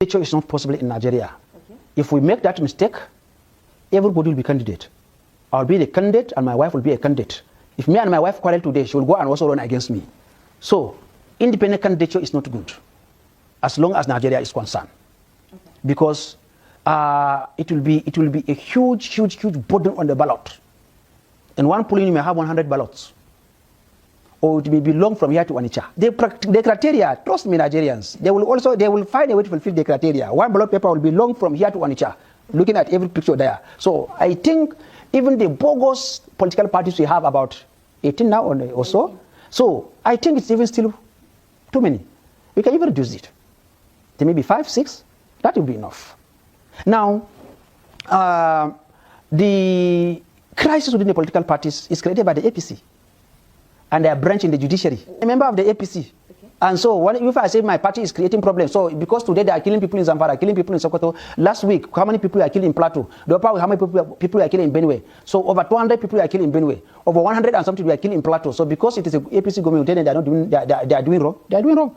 Nature is not possible in Nigeria. Okay. If we make that mistake, everybody will be candidate. I'll be the candidate and my wife will be a candidate. If me and my wife quarrel today, she will go and also run against me. So, independent candidature is not good, as long as Nigeria is concerned. Okay. Because it will be a huge burden on the ballot. In one polling, you may have 100 ballots. Or it may be long from here to Onitsha. The criteria, trust me, Nigerians, they will find a way to fulfill the criteria. One ballot paper will be long from here to Onitsha, looking at every picture there. So I think even the bogus political parties we have about 18 now or so. So I think it's even still too many. We can even reduce it. There may be 5, 6. That will be enough. Now, the crisis within the political parties is created by the APC and their branch in the judiciary. A member of the APC. Okay. And so if I say my party is creating problems, so because today they are killing people in Zamfara, killing people in Sokoto, last week, how many people are killed in Plateau? How many people are killed in Benue? So over 200 people are killed in Benue. Over 100 and something were killed in Plateau. So because it is an APC government, they are not doing, they are doing wrong. They are doing wrong.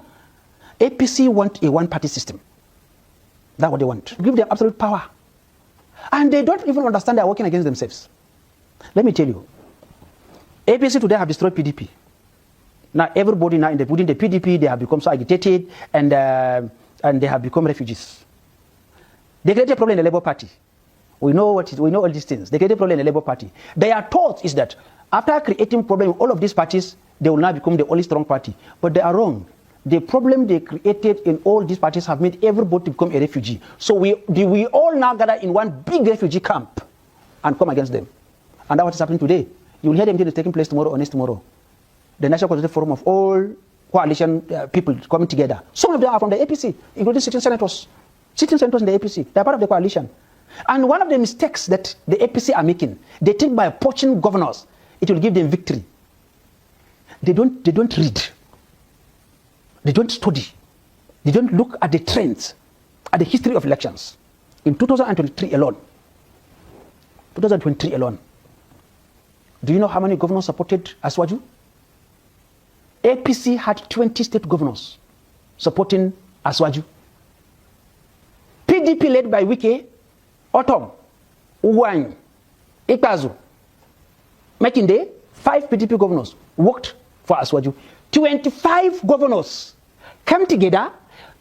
APC want a one-party system. That's what they want. Give them absolute power. And they don't even understand they are working against themselves. Let me tell you, APC today have destroyed PDP. Now everybody now within the PDP, they have become so agitated and they have become refugees. They created a problem in the Labour Party. We know all these things. They created a problem in the Labour Party. Their thought is that after creating problem in all of these parties, they will now become the only strong party. But they are wrong. The problem they created in all these parties have made everybody become a refugee. So we all now gather in one big refugee camp and come against them. And that's what is happening today. You will hear them taking place tomorrow or next tomorrow. The National Consultative Forum of all coalition people coming together. Some of them are from the APC, including sitting senators. Sitting senators in the APC. They are part of the coalition. And one of the mistakes that the APC are making, they think by poaching governors, it will give them victory. They don't read. They don't study. They don't look at the trends, at the history of elections. In 2023 alone, do you know how many governors supported Aswaju? APC had 20 state governors supporting Aswaju. PDP led by Wike, Otom, Uwany, Ikpazu, Makinde, 5 PDP governors worked for Aswaju. 25 governors came together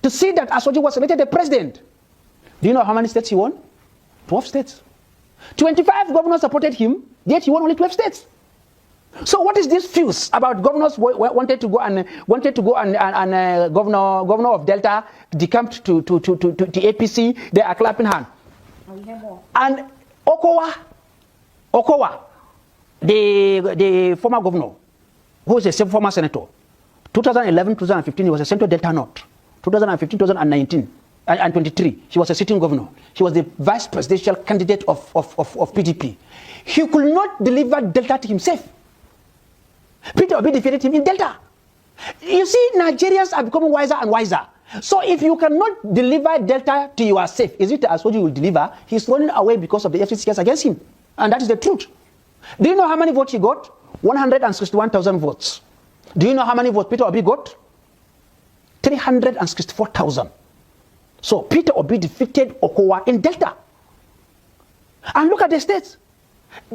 to see that Aswaju was elected the president. Do you know how many states he won? 12 states. 25 governors supported him, yet he won only 12 states. So what is this fuse about governors wanted to go and governor of Delta decamped to APC? They are clapping hand. And Okowa, the former governor, who is a former senator, 2011, 2015, he was a Central Delta North. 2015, 2019. And 23, he was a sitting governor. He was the vice presidential candidate of PDP. He could not deliver Delta to himself. Peter Obi defeated him in Delta. You see, Nigerians are becoming wiser and wiser. So if you cannot deliver Delta to yourself, is it as what you will deliver? He's running away because of the FCC case against him. And that is the truth. Do you know how many votes he got? 161,000 votes. Do you know how many votes Peter Obi got? 364,000. So Peter Obi defeated Okowa in Delta. And look at the states.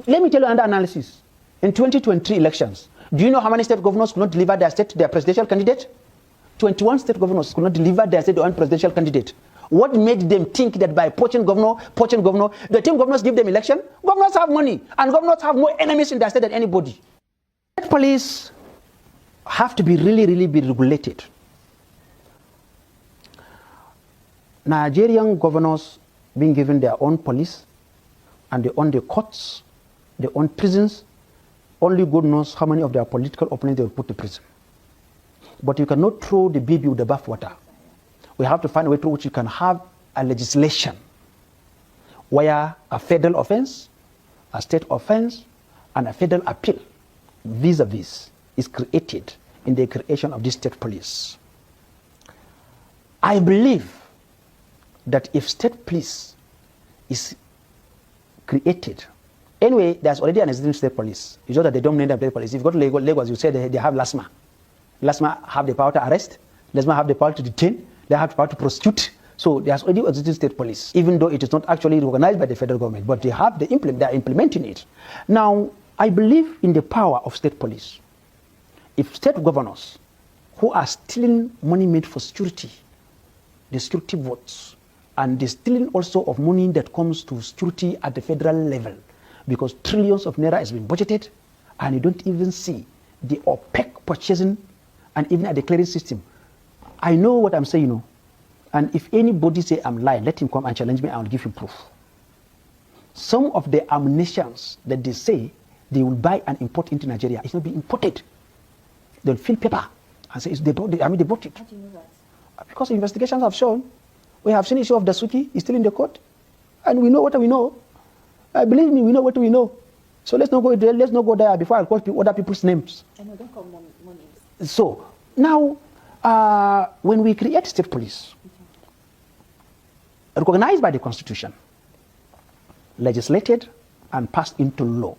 Let me tell you another analysis. In 2023 elections, do you know how many state governors could not deliver their state to their presidential candidate? 21 state governors could not deliver their state to their presidential candidate. What made them think that by poaching governor, the team governors give them election? Governors have money, and governors have more enemies in their state than anybody. State police have to be really be regulated. Nigerian governors being given their own police, and they own the courts, they own prisons. Only God knows how many of their political opponents they will put to prison. But you cannot throw the baby with the bathwater. We have to find a way through which you can have a legislation where a federal offense, a state offense, and a federal appeal vis-a-vis is created in the creation of this state police. I believe that if state police is created, anyway, there's already an existing state police. It's just that they don't name them state police. If you go to Lagos, you say they have LASMA. LASMA have the power to arrest. LASMA have the power to detain. They have the power to prosecute. So there's already existing state police, even though it is not actually recognized by the federal government, but they are implementing it. Now, I believe in the power of state police. If state governors who are stealing money made for security, the security votes, and the stealing also of money that comes to security at the federal level, because trillions of naira has been budgeted, and you don't even see the opaque purchasing, and even at the clearing system. I know what I'm saying, you know. And if anybody say I'm lying, let him come and challenge me, I will give him proof. Some of the ammunitions that they say they will buy and import into Nigeria, it's not being imported. They'll fill paper and say they bought it. How do you know that? Because investigations have shown. We have seen issue of Dasuki, he's still in the court. And we know what we know. Believe me, we know what we know. So let's not go there, before I call other people's names. I know, don't call names. So now, when we create state police, recognized by the Constitution, legislated and passed into law,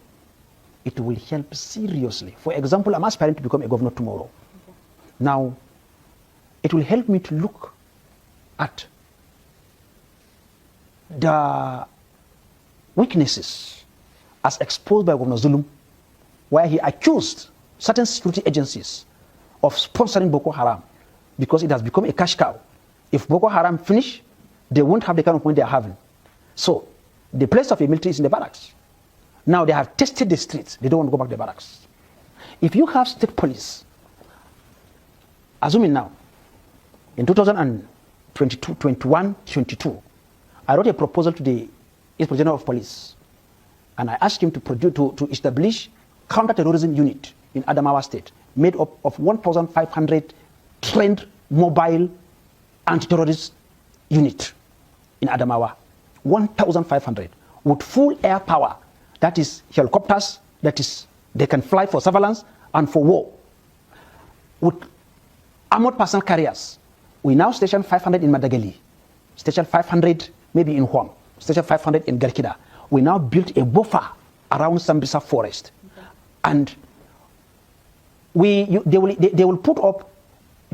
it will help seriously. For example, I'm aspiring to become a governor tomorrow. Okay. Now, it will help me to look at the weaknesses as exposed by Governor Zulum, where he accused certain security agencies of sponsoring Boko Haram because it has become a cash cow. If Boko Haram finish, they won't have the kind of money they are having. So, the place of a military is in the barracks. Now they have tested the streets. They don't want to go back to the barracks. If you have state police, assuming now, in 2022, 21, 22, I wrote a proposal to the Inspector General of Police, and I asked him to establish counter-terrorism unit in Adamawa State, made up of 1,500 trained mobile anti-terrorist unit in Adamawa. 1,500 with full air power. That is helicopters, that is, they can fly for surveillance and for war. With armored personnel carriers, we now station 500 in Madagali, station 500 maybe in Huam, station 500 in Garkida. We now built a buffer around Sambisa forest. Okay. And they will put up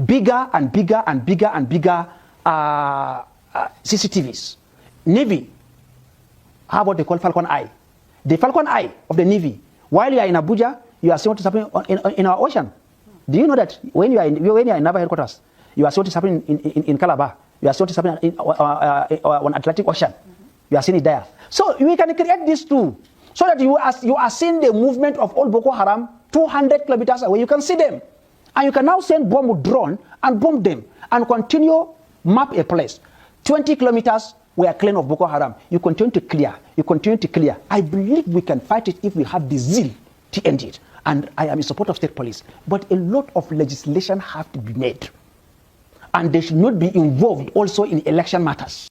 bigger and bigger and bigger and bigger CCTVs. Navy, how about they call Falcon Eye? The Falcon Eye of the Navy, while you are in Abuja, you are seeing what is happening in our ocean. Do you know that when you are in naval headquarters, you are seeing what is happening in Calabar, you are seeing what is happening on Atlantic Ocean. You are seeing it there. So we can create this too, so that you are seeing the movement of all Boko Haram 200 kilometers away. You can see them. And you can now send bomb with drone and bomb them and continue map a place. 20 kilometers, we are clean of Boko Haram. You continue to clear. You continue to clear. I believe we can fight it if we have the zeal to end it. And I am in support of state police. But a lot of legislation have to be made. And they should not be involved also in election matters.